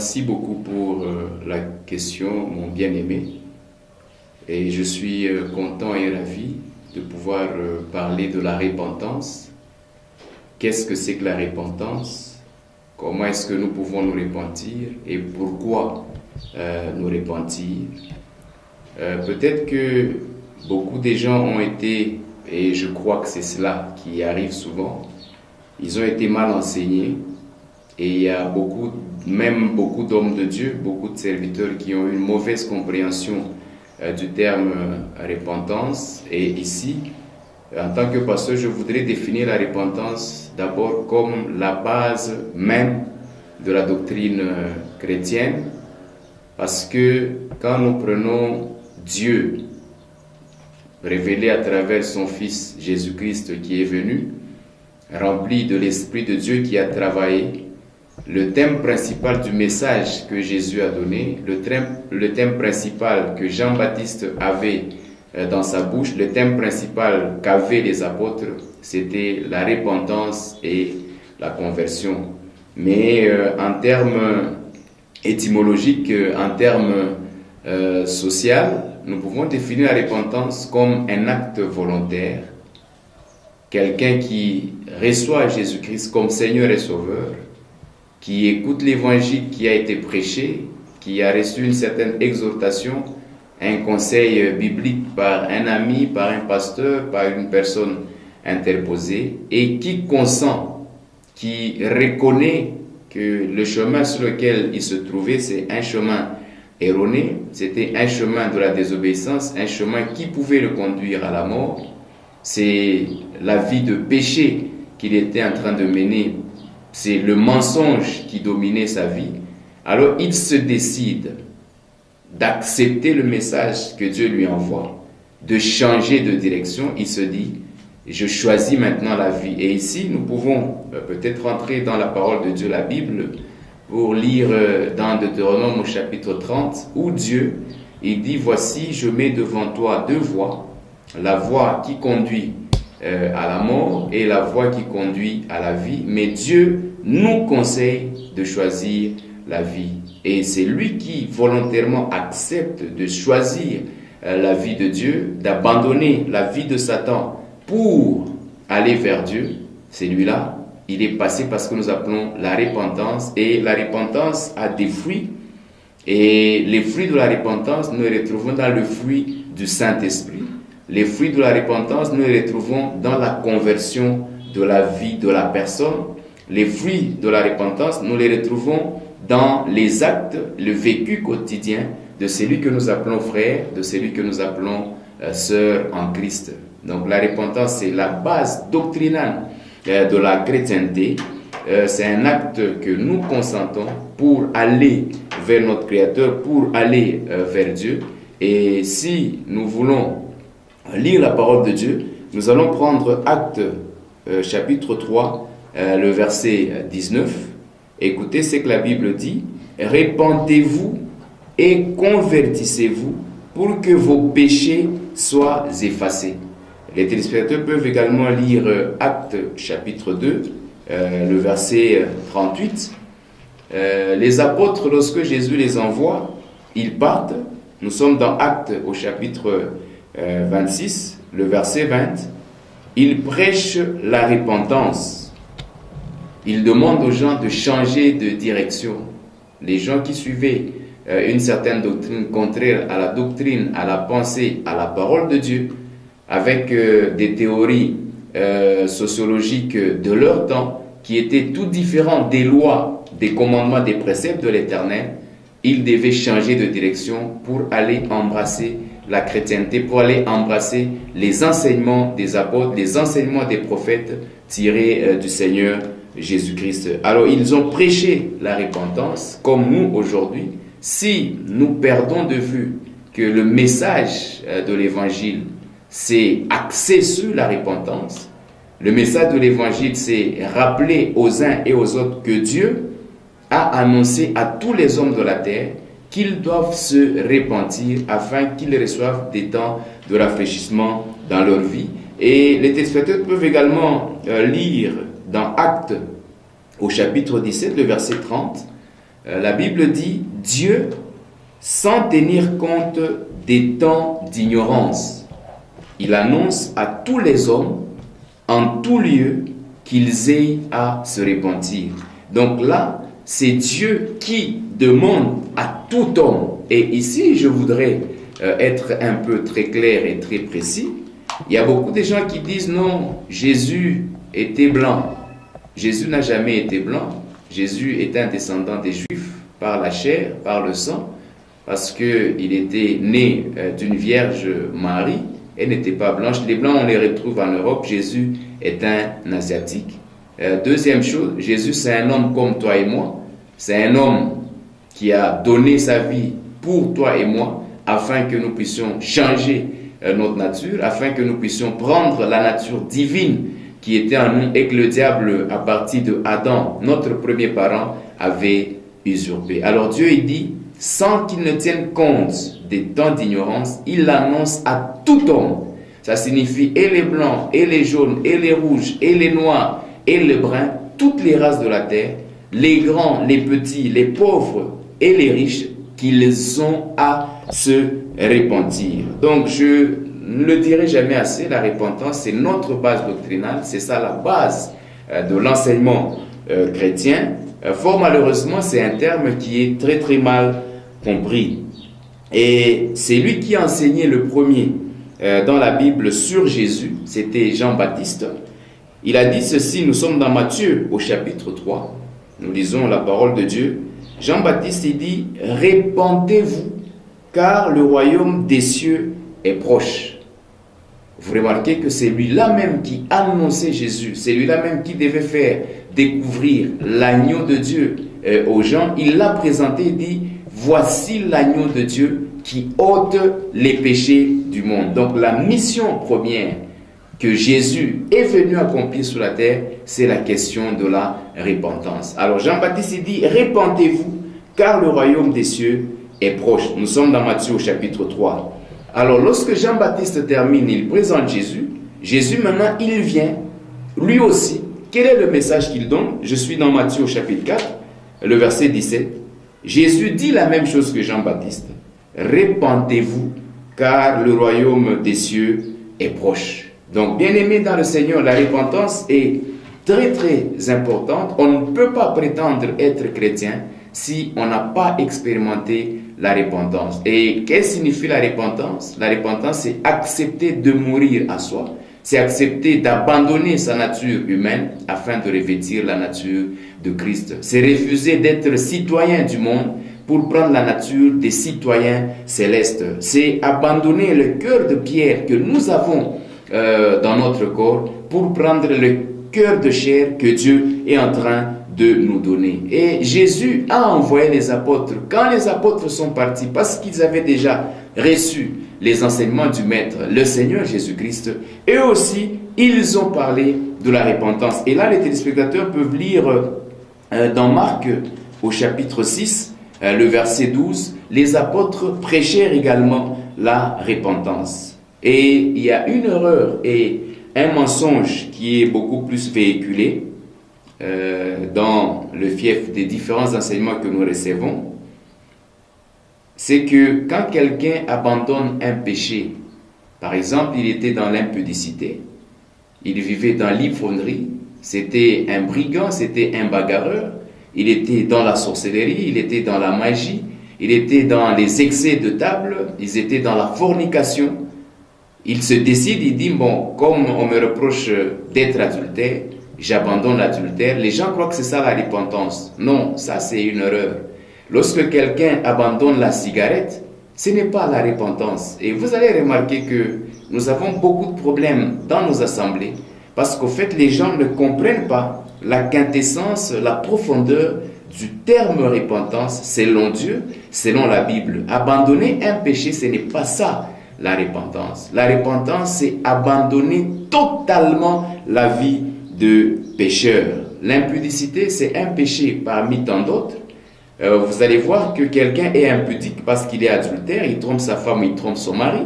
Merci beaucoup pour la question, mon bien-aimé. Et je suis content et ravi de pouvoir parler de la repentance. Qu'est-ce que c'est que la repentance? Comment est-ce que nous pouvons nous repentir et pourquoi nous repentir? Peut-être que beaucoup de gens ont été, et je crois que c'est cela qui arrive souvent, ils ont été mal enseignés et il y a beaucoup d'hommes de Dieu, beaucoup de serviteurs qui ont une mauvaise compréhension du terme repentance. Et ici, en tant que pasteur, je voudrais définir la repentance d'abord comme la base même de la doctrine chrétienne, parce que quand nous prenons Dieu révélé à travers son Fils Jésus-Christ qui est venu, rempli de l'Esprit de Dieu qui a travaillé, le thème principal du message que Jésus a donné, le thème principal que Jean-Baptiste avait dans sa bouche, le thème principal qu'avaient les apôtres, c'était la repentance et la conversion. Mais en termes étymologiques, en termes sociaux, nous pouvons définir la repentance comme un acte volontaire. Quelqu'un qui reçoit Jésus-Christ comme Seigneur et Sauveur, qui écoute l'évangile qui a été prêché, qui a reçu une certaine exhortation, un conseil biblique par un ami, par un pasteur, par une personne interposée, et qui consent, qui reconnaît que le chemin sur lequel il se trouvait, c'est un chemin erroné, c'était un chemin de la désobéissance, un chemin qui pouvait le conduire à la mort. C'est la vie de péché qu'il était en train de mener. C'est le mensonge qui dominait sa vie. Alors il se décide d'accepter le message que Dieu lui envoie, de changer de direction. Il se dit, je choisis maintenant la vie. Et ici, nous pouvons peut-être rentrer dans la parole de Dieu, la Bible, pour lire dans Deutéronome au chapitre 30, où Dieu, il dit, voici, je mets devant toi deux voies, la voie qui conduit à la mort et la voie qui conduit à la vie. Mais Dieu nous conseille de choisir la vie. Et c'est lui qui volontairement accepte de choisir la vie de Dieu, d'abandonner la vie de Satan pour aller vers Dieu. Celui-là, il est passé par ce que nous appelons la repentance. Et la repentance a des fruits. Et les fruits de la repentance, nous les retrouvons dans le fruit du Saint-Esprit. Les fruits de la repentance, nous les retrouvons dans la conversion de la vie de la personne. Les fruits de la repentance, nous les retrouvons dans les actes, le vécu quotidien de celui que nous appelons frère, de celui que nous appelons sœur en Christ. Donc la repentance, c'est la base doctrinale de la chrétienté. C'est un acte que nous consentons pour aller vers notre Créateur, pour aller vers Dieu. Et si nous voulons lire la parole de Dieu, nous allons prendre Actes chapitre 3, le verset 19. Écoutez ce que la Bible dit. Répentez-vous et convertissez-vous pour que vos péchés soient effacés. Les téléspectateurs peuvent également lire Actes chapitre 2, le verset 38. Les apôtres, lorsque Jésus les envoie, ils partent. Nous sommes dans Actes au chapitre 26, le verset 20, il prêche la repentance. Il demande aux gens de changer de direction. Les gens qui suivaient une certaine doctrine contraire à la doctrine, à la pensée, à la parole de Dieu, avec des théories sociologiques de leur temps, qui étaient tout différentes des lois, des commandements, des préceptes de l'Éternel, ils devaient changer de direction pour aller embrasser la chrétienté, pour aller embrasser les enseignements des apôtres, les enseignements des prophètes tirés du Seigneur Jésus-Christ. Alors ils ont prêché la repentance, comme nous aujourd'hui. Si nous perdons de vue que le message de l'évangile c'est axé sur la repentance, le message de l'évangile c'est rappeler aux uns et aux autres que Dieu a annoncé à tous les hommes de la terre qu'ils doivent se repentir afin qu'ils reçoivent des temps de rafraîchissement dans leur vie. Et les téléspectateurs peuvent également lire dans Actes au chapitre 17, le verset 30, la Bible dit Dieu, sans tenir compte des temps d'ignorance, il annonce à tous les hommes, en tout lieu, qu'ils aient à se repentir. Donc là, c'est Dieu qui demande à tout homme. Et ici, je voudrais être un peu très clair et très précis. Il y a beaucoup de gens qui disent non, Jésus était blanc. Jésus n'a jamais été blanc. Jésus est un descendant des Juifs par la chair, par le sang, parce qu'il était né d'une Vierge Marie. Elle n'était pas blanche. Les blancs, on les retrouve en Europe. Jésus est un Asiatique. Deuxième chose, Jésus, c'est un homme comme toi et moi. C'est un homme qui a donné sa vie pour toi et moi, afin que nous puissions changer notre nature, afin que nous puissions prendre la nature divine qui était en nous et que le diable, à partir de Adam, notre premier parent, avait usurpé. Alors Dieu, il dit, sans qu'il ne tienne compte des temps d'ignorance, il l'annonce à tout homme. Ça signifie et les blancs, et les jaunes, et les rouges, et les noirs, et les bruns, toutes les races de la terre, les grands, les petits, les pauvres et les riches, qu'ils ont à se repentir. Donc je ne le dirai jamais assez, la repentance, c'est notre base doctrinale, c'est ça la base de l'enseignement chrétien. Fort malheureusement, c'est un terme qui est très très mal compris. Et c'est lui qui a enseigné le premier dans la Bible sur Jésus, c'était Jean-Baptiste. Il a dit ceci, nous sommes dans Matthieu au chapitre 3, nous lisons la parole de Dieu. Jean-Baptiste, il dit, « Répentez-vous, car le royaume des cieux est proche. » Vous remarquez que c'est lui-là même qui annonçait Jésus, c'est lui-là même qui devait faire découvrir l'agneau de Dieu aux gens. Il l'a présenté, il dit, « Voici l'agneau de Dieu qui ôte les péchés du monde. » Donc la mission première que Jésus est venu accomplir sur la terre, c'est la question de la repentance. Alors Jean-Baptiste il dit, repentez-vous, car le royaume des cieux est proche. Nous sommes dans Matthieu au chapitre 3. Alors lorsque Jean-Baptiste termine, il présente Jésus. Jésus maintenant, il vient, lui aussi. Quel est le message qu'il donne? Je suis dans Matthieu au chapitre 4, le verset 17. Jésus dit la même chose que Jean-Baptiste. Repentez-vous, car le royaume des cieux est proche. Donc, bien-aimés dans le Seigneur, la repentance est très très importante. On ne peut pas prétendre être chrétien si on n'a pas expérimenté la repentance. Et qu'est-ce que signifie la repentance? La repentance, c'est accepter de mourir à soi. C'est accepter d'abandonner sa nature humaine afin de revêtir la nature de Christ. C'est refuser d'être citoyen du monde pour prendre la nature des citoyens célestes. C'est abandonner le cœur de pierre que nous avons dans notre corps pour prendre le cœur de chair que Dieu est en train de nous donner. Et Jésus a envoyé les apôtres. Quand les apôtres sont partis, parce qu'ils avaient déjà reçu les enseignements du Maître, le Seigneur Jésus-Christ, eux aussi, ils ont parlé de la repentance. Et là, les téléspectateurs peuvent lire dans Marc au chapitre 6, le verset 12, les apôtres prêchèrent également la repentance. Et il y a une erreur et un mensonge qui est beaucoup plus véhiculé dans le fief des différents enseignements que nous recevons. C'est que quand quelqu'un abandonne un péché, par exemple, il était dans l'impudicité, il vivait dans l'ivrognerie, c'était un brigand, c'était un bagarreur, il était dans la sorcellerie, il était dans la magie, il était dans les excès de table, ils étaient dans la fornication. Il se décide, il dit, bon, comme on me reproche d'être adultère, j'abandonne l'adultère. Les gens croient que c'est ça la repentance. Non, ça c'est une erreur. Lorsque quelqu'un abandonne la cigarette, ce n'est pas la repentance. Et vous allez remarquer que nous avons beaucoup de problèmes dans nos assemblées parce qu'au fait, les gens ne comprennent pas la quintessence, la profondeur du terme repentance selon Dieu, selon la Bible. Abandonner un péché, ce n'est pas ça la repentance. La repentance, c'est abandonner totalement la vie de pécheur. L'impudicité, c'est un péché parmi tant d'autres. Vous allez voir que quelqu'un est impudique parce qu'il est adultère, il trompe sa femme, il trompe son mari.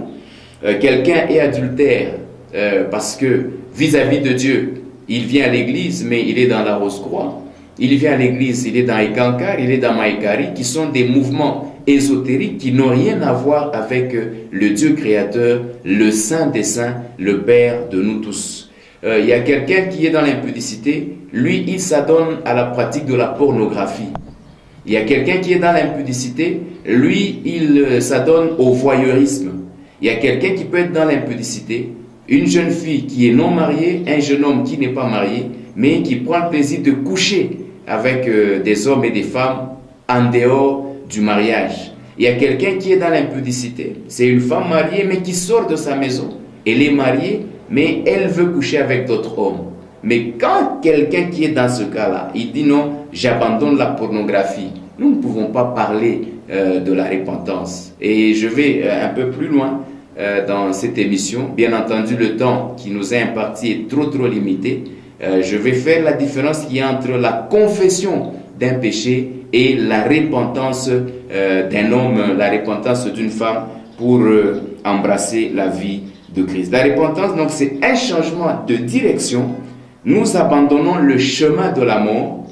Quelqu'un est adultère parce que vis-à-vis de Dieu, il vient à l'église, mais il est dans la rose-croix. il vient à l'église, il est dans Ekankar, il est dans Maïkari, qui sont des mouvements ésotériques qui n'ont rien à voir avec le Dieu créateur, le Saint des Saints, le Père de nous tous. Il y a quelqu'un qui est dans l'impudicité, lui, il s'adonne à la pratique de la pornographie. Il y a quelqu'un qui est dans l'impudicité, lui, il s'adonne au voyeurisme. Il y a quelqu'un qui peut être dans l'impudicité, une jeune fille qui est non mariée, un jeune homme qui n'est pas marié, mais qui prend le plaisir de coucher avec des hommes et des femmes en dehors du mariage. Il y a quelqu'un qui est dans l'impudicité, c'est une femme mariée mais qui sort de sa maison. Elle est mariée, mais elle veut coucher avec d'autres hommes. Mais quand quelqu'un qui est dans ce cas-là, il dit non, j'abandonne la pornographie, nous ne pouvons pas parler de la repentance. Et je vais un peu plus loin dans cette émission. Bien entendu, le temps qui nous est imparti est trop limité. Je vais faire la différence qu'il y a entre la confession d'un péché et la repentance d'un homme, la repentance d'une femme pour embrasser la vie de Christ. La repentance, donc, c'est un changement de direction. Nous abandonnons le chemin de la mort,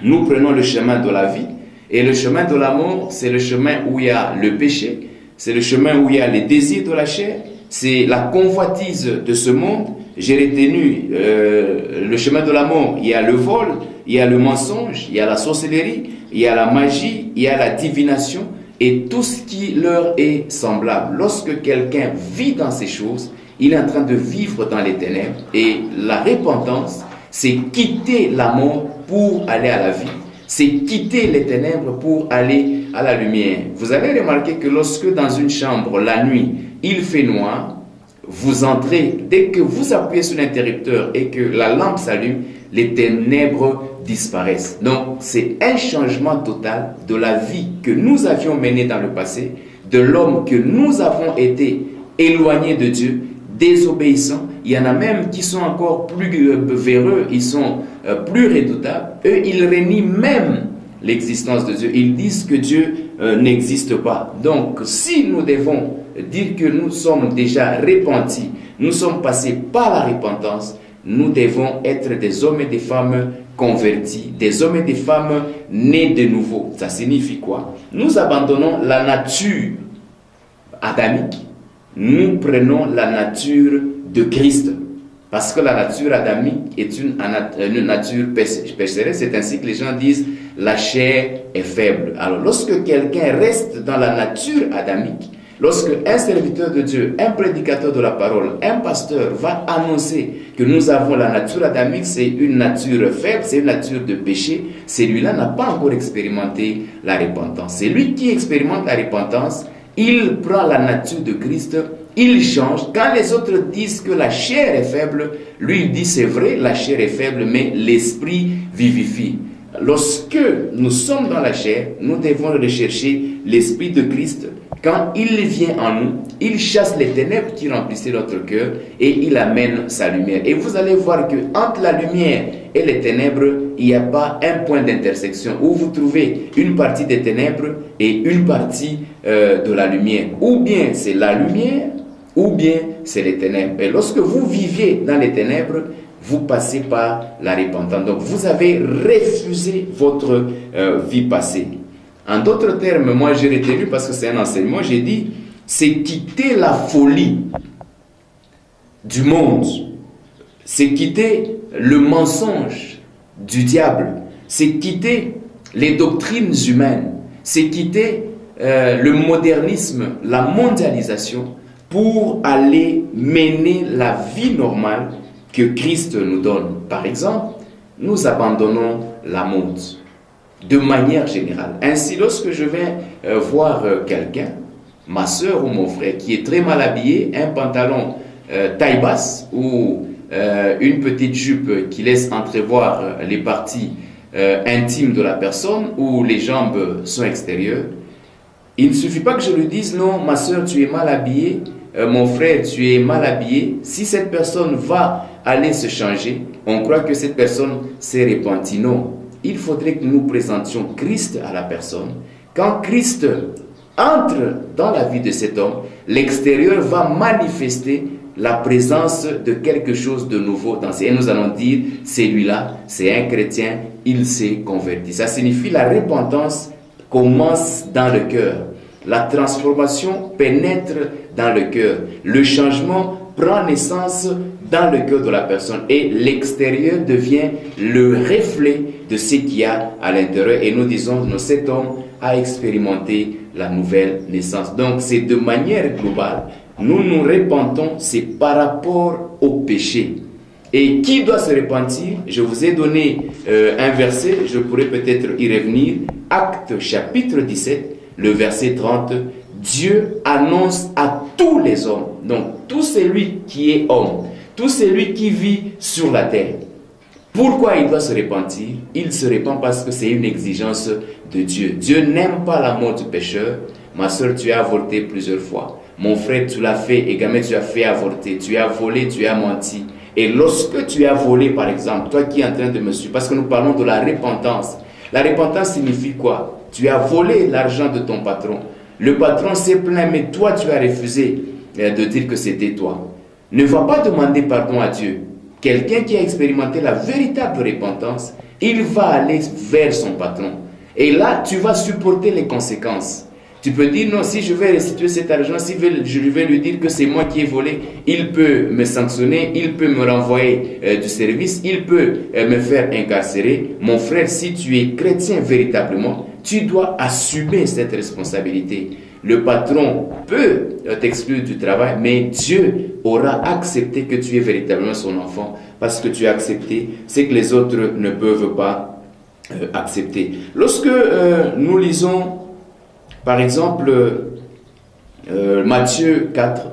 nous prenons le chemin de la vie. Et le chemin de la mort, c'est le chemin où il y a le péché, c'est le chemin où il y a les désirs de la chair, c'est la convoitise de ce monde. J'ai retenu le chemin de la mort. Il y a le vol, il y a le mensonge, il y a la sorcellerie, il y a la magie, il y a la divination et tout ce qui leur est semblable. Lorsque quelqu'un vit dans ces choses, il est en train de vivre dans les ténèbres. Et la repentance, c'est quitter la mort pour aller à la vie. C'est quitter les ténèbres pour aller à la lumière. Vous avez remarqué que lorsque dans une chambre, la nuit, il fait noir, vous entrez, dès que vous appuyez sur l'interrupteur et que la lampe s'allume, les ténèbres disparaissent. Donc, c'est un changement total de la vie que nous avions menée dans le passé, de l'homme que nous avons été éloignés de Dieu, désobéissants. Il y en a même qui sont encore plus véreux, ils sont plus redoutables. Eux, ils renient même l'existence de Dieu. Ils disent que Dieu n'existe pas. Donc, si nous devons dire que nous sommes déjà repentis, nous sommes passés par la repentance, nous devons être des hommes et des femmes convertis, des hommes et des femmes nés de nouveau. Ça signifie quoi? Nous abandonnons la nature adamique, nous prenons la nature de Christ. Parce que la nature adamique est une nature pécheresse. C'est ainsi que les gens disent la chair est faible. Alors lorsque quelqu'un reste dans la nature adamique, lorsque un serviteur de Dieu, un prédicateur de la parole, un pasteur va annoncer que nous avons la nature adamique, c'est une nature faible, c'est une nature de péché, celui-là n'a pas encore expérimenté la repentance. C'est lui qui expérimente la repentance, il prend la nature de Christ, il change. Quand les autres disent que la chair est faible, lui il dit c'est vrai, la chair est faible, mais l'esprit vivifie. Lorsque nous sommes dans la chair, nous devons rechercher l'esprit de Christ. Quand il vient en nous, il chasse les ténèbres qui remplissaient notre cœur et il amène sa lumière. Et vous allez voir que entre la lumière et les ténèbres, il n'y a pas un point d'intersection où vous trouvez une partie des ténèbres et une partie de la lumière. Ou bien c'est la lumière, ou bien c'est les ténèbres. Et lorsque vous viviez dans les ténèbres, vous passez par la repentance. Donc vous avez refusé votre vie passée. En d'autres termes, moi j'ai retenu parce que c'est un enseignement, j'ai dit, c'est quitter la folie du monde, c'est quitter le mensonge du diable, c'est quitter les doctrines humaines, c'est quitter le modernisme, la mondialisation pour aller mener la vie normale que Christ nous donne. Par exemple, nous abandonnons la mode. De manière générale. Ainsi, lorsque je vais voir quelqu'un, ma soeur ou mon frère, qui est très mal habillé, un pantalon taille basse ou une petite jupe qui laisse entrevoir les parties intimes de la personne ou les jambes sont extérieures, il ne suffit pas que je lui dise non, ma soeur, tu es mal habillé, mon frère, tu es mal habillé. Si cette personne va aller se changer, on croit que cette personne s'est repentie. Non. Il faudrait que nous présentions Christ à la personne. Quand Christ entre dans la vie de cet homme, l'extérieur va manifester la présence de quelque chose de nouveau dans ses. Et nous allons dire, celui-là, c'est un chrétien, il s'est converti. Ça signifie la repentance commence dans le cœur. La transformation pénètre dans le cœur. Le changement prend naissance dans le cœur de la personne et l'extérieur devient le reflet de ce qu'il y a à l'intérieur. Et nous disons, cet homme a expérimenté la nouvelle naissance. Donc c'est de manière globale, nous nous repentons, c'est par rapport au péché. Et qui doit se repentir? Je vous ai donné un verset, je pourrais peut-être y revenir. Actes chapitre 17, le verset 30. Dieu annonce à tous les hommes, donc tout celui qui est homme, tout celui qui vit sur la terre. Pourquoi il doit se repentir? Il se repent parce que c'est une exigence de Dieu. Dieu n'aime pas la mort du pécheur. Ma soeur, tu as avorté plusieurs fois. Mon frère, tu l'as fait également, tu as fait avorter. Tu as volé, tu as menti. Et lorsque tu as volé, par exemple, toi qui es en train de me suivre, parce que nous parlons de la repentance. La repentance signifie quoi? Tu as volé l'argent de ton patron. Le patron s'est plaint, mais toi, tu as refusé de dire que c'était toi. Ne va pas demander pardon à Dieu. Quelqu'un qui a expérimenté la véritable repentance, il va aller vers son patron. Et là, tu vas supporter les conséquences. Tu peux dire, non, si je vais restituer cet argent, si je vais lui dire que c'est moi qui ai volé, il peut me sanctionner, il peut me renvoyer du service, il peut me faire incarcérer. Mon frère, si tu es chrétien véritablement, tu dois assumer cette responsabilité. Le patron peut t'exclure du travail, mais Dieu aura accepté que tu es véritablement son enfant parce que tu as accepté ce que les autres ne peuvent pas accepter. Lorsque nous lisons, par exemple, Matthieu 4,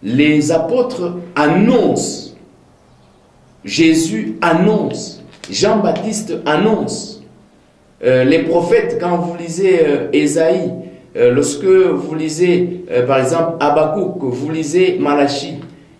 les apôtres annoncent, Jésus annonce, Jean-Baptiste annonce, les prophètes, quand vous lisez Ésaïe, lorsque vous lisez, par exemple, Habakkuk, vous lisez Malachie,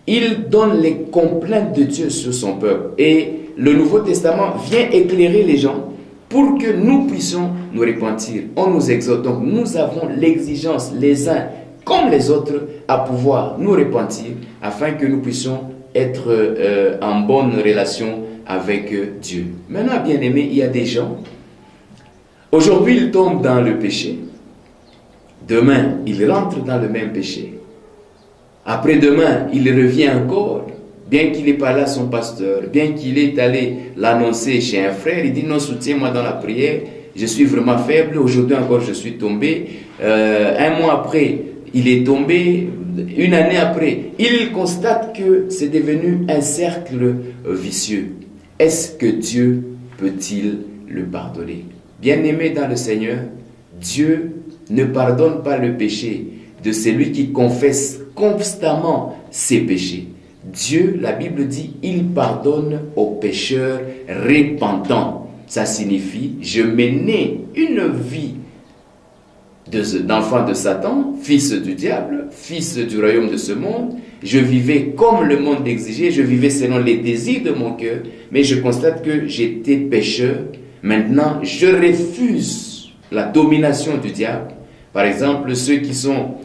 il donne les complaintes de Dieu sur son peuple. Et le Nouveau Testament vient éclairer les gens pour que nous puissions nous repentir. On nous exhorte. Donc nous avons l'exigence, les uns comme les autres, à pouvoir nous repentir afin que nous puissions être en bonne relation avec Dieu. Maintenant, bien aimé, il y a des gens, aujourd'hui ils tombent dans le péché. Demain, il rentre dans le même péché. Après-demain, il revient encore. Bien qu'il n'ait pas là son pasteur, bien qu'il est allé l'annoncer chez un frère, il dit non, soutiens-moi dans la prière, je suis vraiment faible, aujourd'hui encore je suis tombé. Un mois après, il est tombé, une année après, il constate que c'est devenu un cercle vicieux. Est-ce que Dieu peut-il le pardonner? Bien-aimé dans le Seigneur, Dieu ne pardonne pas le péché de celui qui confesse constamment ses péchés. Dieu, la Bible dit, il pardonne aux pécheurs repentants. Ça signifie, je menais une vie d'enfant de Satan, fils du diable, fils du royaume de ce monde. Je vivais comme le monde exigeait, je vivais selon les désirs de mon cœur, mais je constate que j'étais pécheur. Maintenant, je refuse la domination du diable. Par exemple, ceux qui sont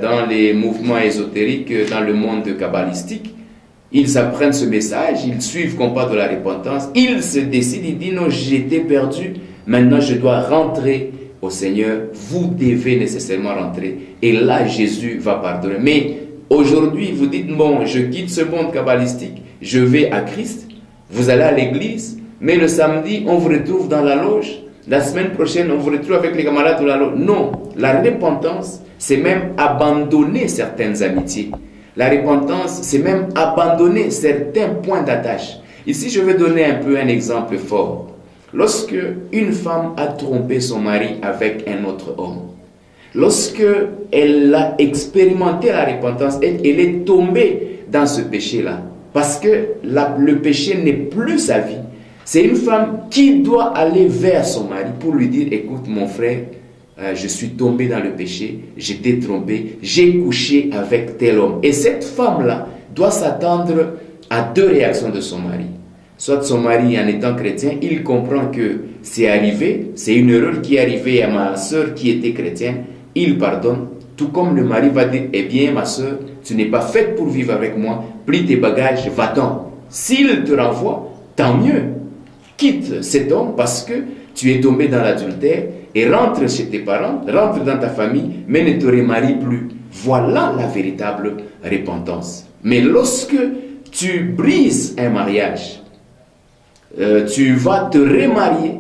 dans les mouvements ésotériques, dans le monde kabbalistique, ils apprennent ce message, ils suivent qu'on parle de la repentance, ils se décident, ils disent non, j'étais perdu, maintenant je dois rentrer au Seigneur, vous devez nécessairement rentrer, et là Jésus va pardonner. Mais aujourd'hui, vous dites, bon, je quitte ce monde kabbalistique, je vais à Christ, vous allez à l'église, mais le samedi, on vous retrouve dans la loge, la semaine prochaine, on vous retrouve avec les camarades de la loge. Non, la repentance, c'est même abandonner certaines amitiés. La repentance, c'est même abandonner certains points d'attache. Ici, je vais donner un peu un exemple fort. Lorsque une femme a trompé son mari avec un autre homme, lorsque elle a expérimenté la repentance, elle est tombée dans ce péché-là, parce que le péché n'est plus sa vie. C'est une femme qui doit aller vers son mari pour lui dire, écoute mon frère, je suis tombé dans le péché, j'étais trompé, j'ai couché avec tel homme. Et cette femme-là doit s'attendre à deux réactions de son mari. Soit son mari, en étant chrétien, il comprend que c'est arrivé, c'est une erreur qui est arrivée à ma soeur qui était chrétienne, il pardonne, tout comme le mari va dire, eh bien ma soeur, tu n'es pas faite pour vivre avec moi, plie tes bagages, va-t'en. S'il te renvoie, tant mieux. quitte cet homme parce que tu es tombé dans l'adultère et rentre chez tes parents, rentre dans ta famille, mais ne te remarie plus. Voilà la véritable repentance. Mais lorsque tu brises un mariage, tu vas te remarier,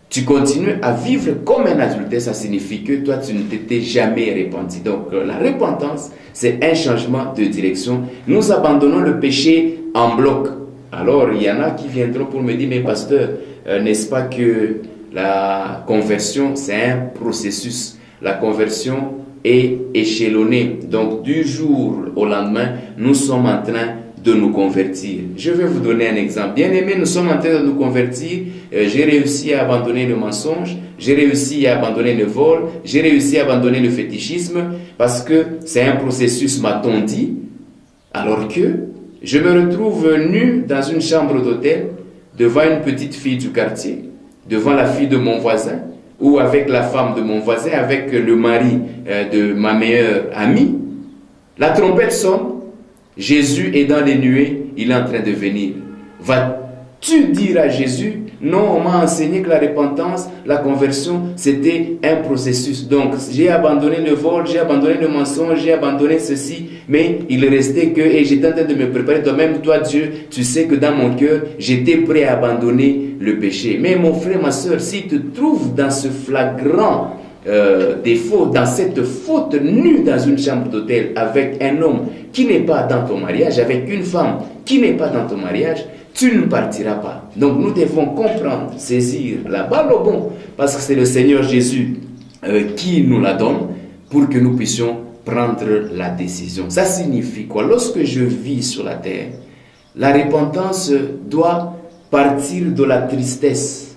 tu continues à vivre comme un adultère, ça signifie que toi, tu ne t'étais jamais repenti. Donc, la repentance, c'est un changement de direction. Nous abandonnons le péché en bloc. Alors, il y en a qui viendront pour me dire, mais pasteur, n'est-ce pas que la conversion, c'est un processus. La conversion est échelonnée. Donc, du jour au lendemain, nous sommes en train de nous convertir. Je vais vous donner un exemple. Bien aimé, nous sommes en train de nous convertir. J'ai réussi à abandonner le mensonge. J'ai réussi à abandonner le vol. J'ai réussi à abandonner le fétichisme parce que c'est un processus, m'a-t-on dit. Alors que je me retrouve nu dans une chambre d'hôtel devant une petite fille du quartier, devant la fille de mon voisin ou avec la femme de mon voisin, avec le mari de ma meilleure amie. La trompette sonne. Jésus est dans les nuées, il est en train de venir. Vas-tu dire à Jésus, non, on m'a enseigné que la repentance, la conversion, c'était un processus. Donc, j'ai abandonné le vol, j'ai abandonné le mensonge, j'ai abandonné ceci, mais il restait que, et j'étais en train de me préparer. Toi-même, toi, Dieu, tu sais que dans mon cœur, j'étais prêt à abandonner le péché. Mais mon frère, ma soeur, si tu te trouves dans ce flagrant défaut, dans cette faute nue dans une chambre d'hôtel avec un homme qui n'est pas dans ton mariage, avec une femme qui n'est pas dans ton mariage, tu ne partiras pas. Donc nous devons comprendre, saisir la balle au bon, parce que c'est le Seigneur Jésus qui nous la donne pour que nous puissions prendre la décision. Ça signifie quoi? Lorsque je vis sur la terre, la repentance doit partir de la tristesse,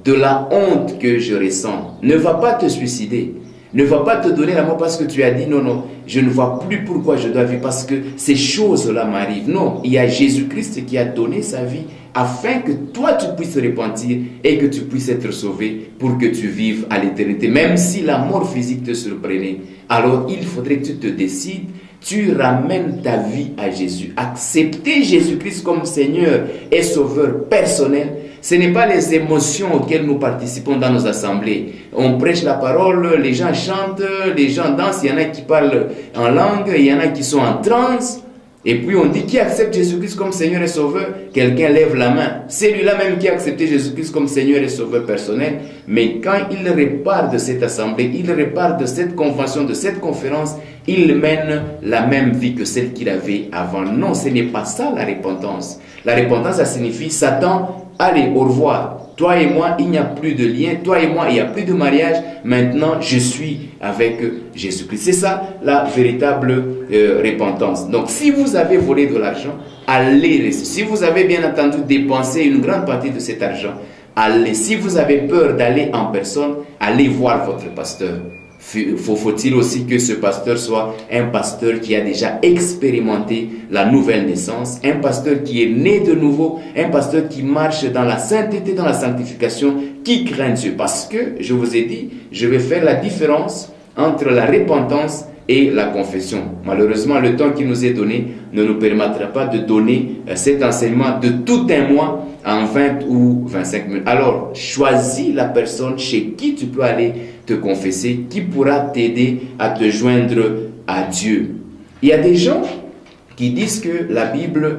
de la honte que je ressens. Ne va pas te suicider. Ne va pas te donner la mort parce que tu as dit non, non, je ne vois plus pourquoi je dois vivre parce que ces choses-là m'arrivent. Non, il y a Jésus-Christ qui a donné sa vie afin que toi tu puisses repentir et que tu puisses être sauvé pour que tu vives à l'éternité. Même si la mort physique te surprenait, alors il faudrait que tu te décides, tu ramènes ta vie à Jésus. Accepter Jésus-Christ comme Seigneur et Sauveur personnel. Ce n'est pas les émotions auxquelles nous participons dans nos assemblées. On prêche la parole, les gens chantent, les gens dansent, il y en a qui parlent en langue, il y en a qui sont en transe. Et puis on dit qui accepte Jésus-Christ comme Seigneur et Sauveur? Quelqu'un lève la main. C'est lui-là même qui a accepté Jésus-Christ comme Seigneur et Sauveur personnel. Mais quand il repart de cette assemblée, il repart de cette convention, de cette conférence, il mène la même vie que celle qu'il avait avant. Non, ce n'est pas ça la repentance. La repentance, ça signifie Satan, allez, au revoir. Toi et moi, il n'y a plus de lien. Toi et moi, il n'y a plus de mariage. Maintenant, je suis avec Jésus-Christ. C'est ça la véritable repentance. Donc, si vous avez volé de l'argent, allez. Si vous avez bien entendu dépensé une grande partie de cet argent, allez. Si vous avez peur d'aller en personne, allez voir votre pasteur. Faut-il aussi que ce pasteur soit un pasteur qui a déjà expérimenté la nouvelle naissance, un pasteur qui est né de nouveau, un pasteur qui marche dans la sainteté, dans la sanctification, qui craint Dieu. Parce que, je vous ai dit, je vais faire la différence entre la repentance et la confession. Malheureusement, le temps qui nous est donné ne nous permettra pas de donner cet enseignement de tout un mois en 20 ou 25 minutes. Alors, choisis la personne chez qui tu peux aller te confesser, qui pourra t'aider à te joindre à Dieu. Il y a des gens qui disent que la Bible,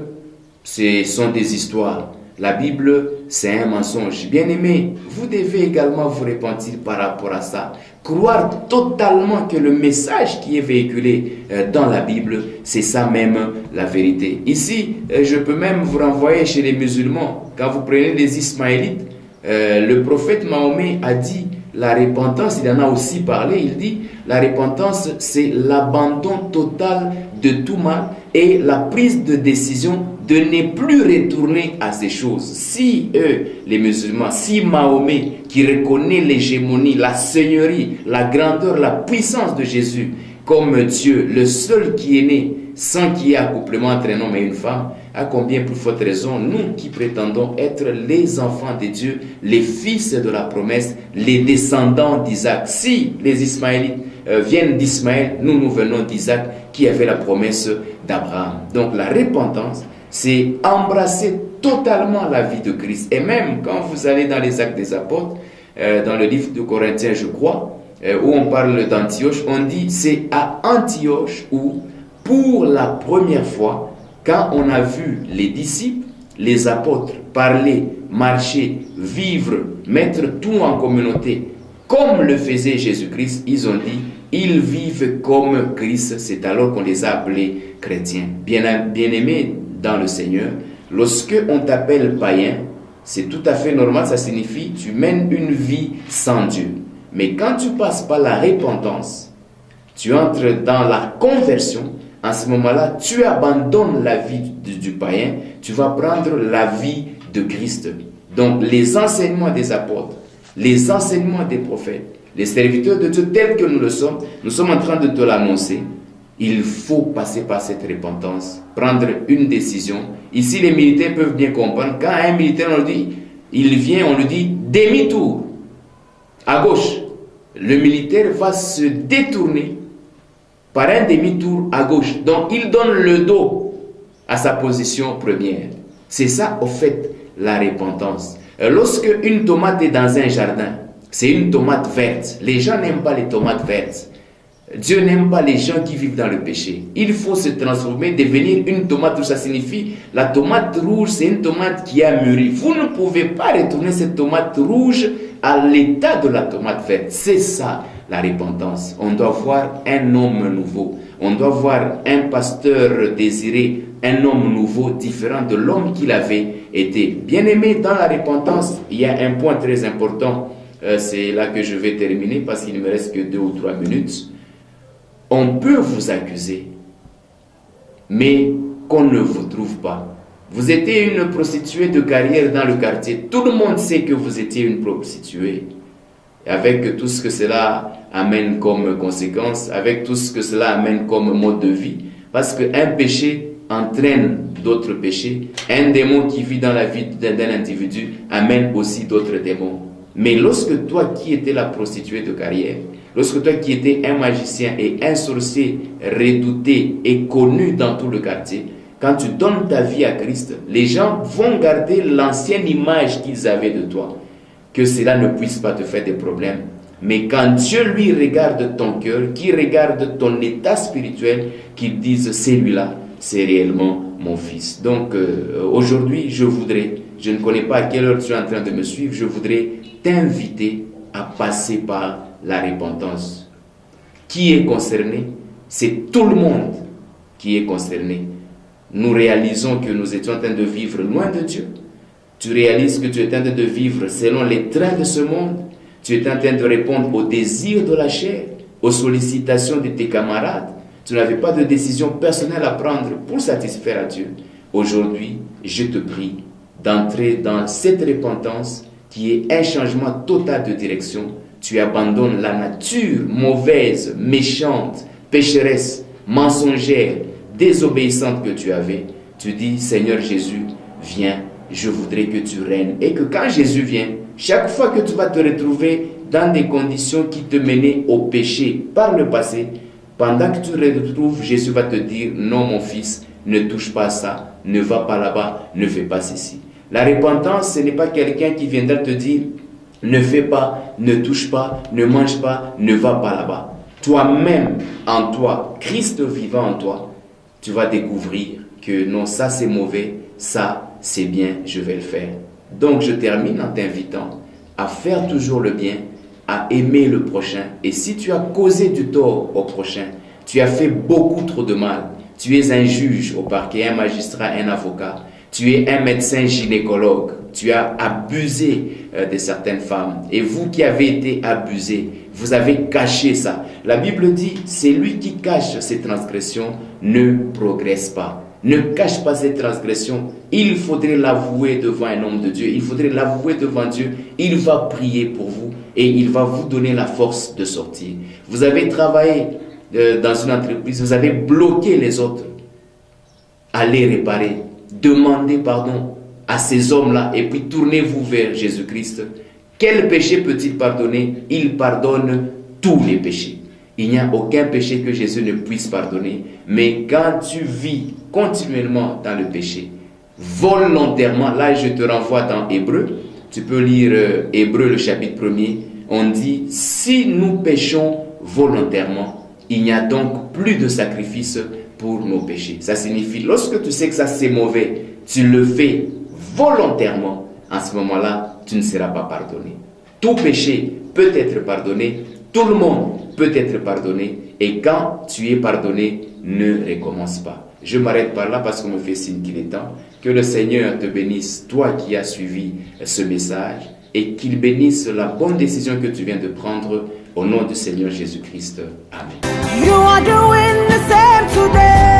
ce sont des histoires. La Bible, c'est un mensonge. Bien-aimé, vous devez également vous repentir par rapport à ça. Croire totalement que le message qui est véhiculé dans la Bible, c'est ça même la vérité. Ici, je peux même vous renvoyer chez les musulmans. Quand vous prenez les Ismaélites, le prophète Mahomet a dit la repentance, il en a aussi parlé, il dit la repentance, c'est l'abandon total de tout mal et la prise de décision de ne plus retourner à ces choses. Si eux, les musulmans, si Mahomet, qui reconnaît l'hégémonie, la seigneurie, la grandeur, la puissance de Jésus, comme Dieu, le seul qui est né, sans qu'il y ait accouplement entre un homme et une femme, à combien plus forte raison, nous qui prétendons être les enfants de Dieu, les fils de la promesse, les descendants d'Isaac. Si les Ismaélites viennent d'Ismaël, nous venons d'Isaac qui avait la promesse d'Abraham. Donc la repentance, c'est embrasser totalement la vie de Christ. Et même quand vous allez dans les Actes des Apôtres, dans le livre de Corinthiens, je crois, où on parle d'Antioche, on dit c'est à Antioche où, pour la première fois, quand on a vu les disciples, les apôtres parler, marcher, vivre, mettre tout en communauté, comme le faisait Jésus-Christ, ils ont dit, ils vivent comme Christ. C'est alors qu'on les a appelés chrétiens. Bien-aimés dans le Seigneur, lorsque on t'appelle païen, c'est tout à fait normal, ça signifie tu mènes une vie sans Dieu. Mais quand tu passes par la repentance, tu entres dans la conversion, en ce moment-là, tu abandonnes la vie du païen, tu vas prendre la vie de Christ. Donc les enseignements des apôtres, les enseignements des prophètes, les serviteurs de Dieu tels que nous sommes en train de te l'annoncer. Il faut passer par cette repentance, prendre une décision. Ici, les militaires peuvent bien comprendre. Quand un militaire, on lui dit, il vient, on lui dit demi-tour, à gauche. Le militaire va se détourner par un demi-tour à gauche. Donc, il donne le dos à sa position première. C'est ça, au fait, la repentance. Lorsque une tomate est dans un jardin, c'est une tomate verte. Les gens n'aiment pas les tomates vertes. Dieu n'aime pas les gens qui vivent dans le péché. Il faut se transformer, devenir une tomate rouge. Ça signifie, la tomate rouge, c'est une tomate qui a mûri. Vous ne pouvez pas retourner cette tomate rouge à l'état de la tomate verte. C'est ça, la repentance. On doit voir un homme nouveau. On doit voir un pasteur désiré, un homme nouveau, différent de l'homme qu'il avait été. Bien-aimé, dans la repentance, il y a un point très important. C'est là que je vais terminer parce qu'il ne me reste que 2 ou 3 minutes. On peut vous accuser, mais qu'on ne vous trouve pas. Vous étiez une prostituée de carrière dans le quartier. Tout le monde sait que vous étiez une prostituée. Avec tout ce que cela amène comme conséquence, avec tout ce que cela amène comme mode de vie. Parce qu'un péché entraîne d'autres péchés. Un démon qui vit dans la vie d'un individu amène aussi d'autres démons. Mais lorsque toi qui étais la prostituée de carrière, lorsque toi qui étais un magicien et un sorcier redouté et connu dans tout le quartier, quand tu donnes ta vie à Christ, les gens vont garder l'ancienne image qu'ils avaient de toi. Que cela ne puisse pas te faire des problèmes. Mais quand Dieu lui regarde ton cœur, qui regarde ton état spirituel, qu'il dise celui-là, c'est réellement mon fils. Donc aujourd'hui, je ne connais pas à quelle heure tu es en train de me suivre, je voudrais t'inviter à passer par la repentance. Qui est concerné? C'est tout le monde qui est concerné. Nous réalisons que nous étions en train de vivre loin de Dieu. Tu réalises que tu es en train de vivre selon les trains de ce monde. Tu es en train de répondre aux désirs de la chair, aux sollicitations de tes camarades. Tu n'avais pas de décision personnelle à prendre pour satisfaire à Dieu. Aujourd'hui, je te prie d'entrer dans cette repentance qui est un changement total de direction. Tu abandonnes la nature mauvaise, méchante, pécheresse, mensongère, désobéissante que tu avais. Tu dis, Seigneur Jésus, viens, je voudrais que tu règnes. Et que quand Jésus vient, chaque fois que tu vas te retrouver dans des conditions qui te menaient au péché par le passé, pendant que tu retrouves, Jésus va te dire, non mon fils, ne touche pas à ça, ne va pas là-bas, ne fais pas ceci. La repentance, ce n'est pas quelqu'un qui viendra te dire, ne fais pas, ne touche pas, ne mange pas, ne va pas là-bas. Toi-même, en toi, Christ vivant en toi, tu vas découvrir que non, ça c'est mauvais, ça c'est bien, je vais le faire. Donc je termine en t'invitant à faire toujours le bien, à aimer le prochain. Et si tu as causé du tort au prochain, tu as fait beaucoup trop de mal, tu es un juge au parquet, un magistrat, un avocat, tu es un médecin gynécologue, tu as abusé de certaines femmes. Et vous qui avez été abusés, vous avez caché ça. La Bible dit, c'est lui qui cache ses transgressions ne progresse pas. Ne cache pas ses transgressions. Il faudrait l'avouer devant un homme de Dieu. Il faudrait l'avouer devant Dieu. Il va prier pour vous et il va vous donner la force de sortir. Vous avez travaillé dans une entreprise, vous avez bloqué les autres. Allez réparer. Demandez pardon à ces hommes-là et puis tournez-vous vers Jésus-Christ. Quel péché peut-il pardonner? Il pardonne tous les péchés. Il n'y a aucun péché que Jésus ne puisse pardonner. Mais quand tu vis continuellement dans le péché, volontairement, là je te renvoie dans Hébreu, tu peux lire Hébreu le chapitre 1er, on dit, si nous péchons volontairement, il n'y a donc plus de sacrifice pour nos péchés. Ça signifie, lorsque tu sais que ça c'est mauvais, tu le fais volontairement, en ce moment-là, tu ne seras pas pardonné. Tout péché peut être pardonné, tout le monde peut être pardonné, et quand tu es pardonné, ne recommence pas. Je m'arrête par là parce qu'on me fait signe qu'il est temps. Que le Seigneur te bénisse, toi qui as suivi ce message, et qu'il bénisse la bonne décision que tu viens de prendre au nom du Seigneur Jésus-Christ. Amen. You are doing the same today.